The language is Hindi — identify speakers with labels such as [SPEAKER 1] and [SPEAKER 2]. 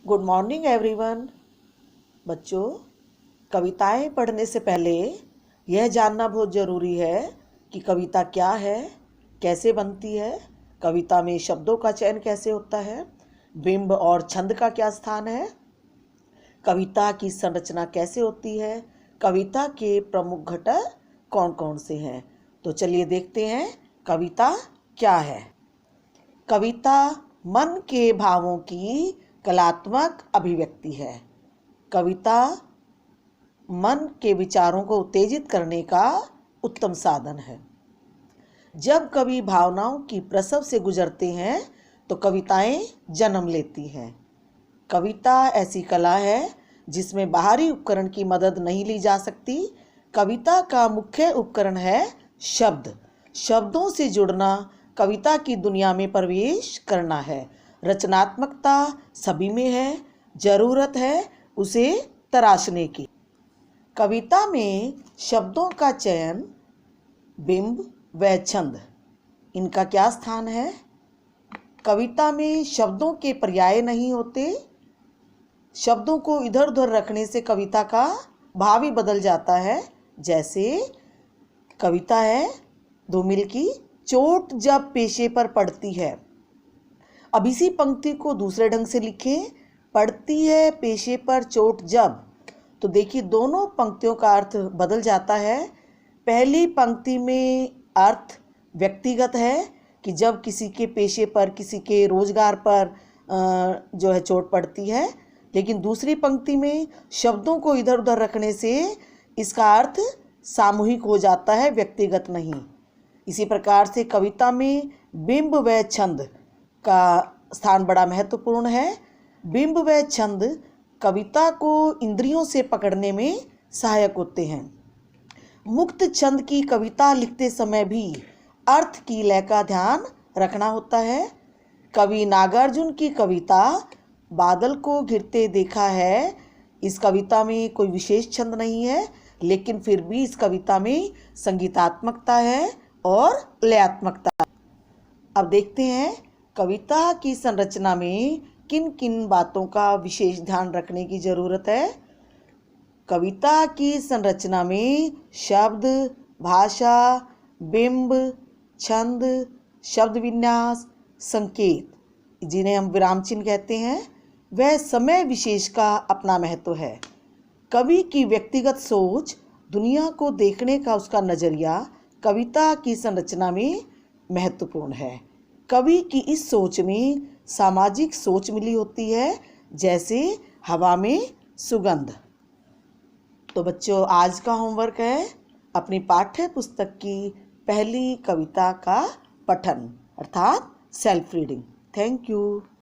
[SPEAKER 1] Good morning everyone. बच्चों, कविताएं पढ़ने से पहले यह जानना बहुत ज़रूरी है कि कविता क्या है, कैसे बनती है, कविता में शब्दों का चयन कैसे होता है, बिंब और छंद का क्या स्थान है, कविता की संरचना कैसे होती है, कविता के प्रमुख घटक कौन कौन से हैं। तो चलिए देखते हैं कविता क्या है। कविता मन के भावों की कलात्मक अभिव्यक्ति है। कविता मन के विचारों को उत्तेजित करने का उत्तम साधन है। जब कवि भावनाओं की प्रसव से गुजरते हैं तो कविताएं जन्म लेती हैं। कविता ऐसी कला है जिसमें बाहरी उपकरण की मदद नहीं ली जा सकती। कविता का मुख्य उपकरण है शब्द। शब्दों से जुड़ना कविता की दुनिया में प्रवेश करना है। रचनात्मकता सभी में है, जरूरत है उसे तराशने की। कविता में शब्दों का चयन, बिंब व छंद, इनका क्या स्थान है। कविता में शब्दों के पर्याय नहीं होते। शब्दों को इधर उधर रखने से कविता का भाव ही बदल जाता है। जैसे कविता है धूमिल की, चोट जब पेशे पर पड़ती है। अब इसी पंक्ति को दूसरे ढंग से लिखें, पड़ती है पेशे पर चोट जब। तो देखिए दोनों पंक्तियों का अर्थ बदल जाता है। पहली पंक्ति में अर्थ व्यक्तिगत है कि जब किसी के पेशे पर, किसी के रोजगार पर जो है चोट पड़ती है, लेकिन दूसरी पंक्ति में शब्दों को इधर उधर रखने से इसका अर्थ सामूहिक हो जाता है, व्यक्तिगत नहीं। इसी प्रकार से कविता में बिंब व छंद का स्थान बड़ा महत्वपूर्ण है। बिंब व छंद कविता को इंद्रियों से पकड़ने में सहायक होते हैं। मुक्त छंद की कविता लिखते समय भी अर्थ की लय का ध्यान रखना होता है। कवि नागार्जुन की कविता बादल को घिरते देखा है, इस कविता में कोई विशेष छंद नहीं है, लेकिन फिर भी इस कविता में संगीतात्मकता है और लयात्मकता। अब देखते हैं कविता की संरचना में किन किन बातों का विशेष ध्यान रखने की जरूरत है। कविता की संरचना में शब्द, भाषा, बिंब, छंद, शब्द विन्यास, संकेत, जिन्हें हम विराम चिन्ह कहते हैं, वह समय विशेष का अपना महत्व है। कवि की व्यक्तिगत सोच, दुनिया को देखने का उसका नजरिया कविता की संरचना में महत्वपूर्ण है। कवि की इस सोच में सामाजिक सोच मिली होती है, जैसे हवा में सुगंध। तो बच्चों, आज का होमवर्क है अपनी पाठ्य पुस्तक की पहली कविता का पठन, अर्थात सेल्फ रीडिंग। Thank you.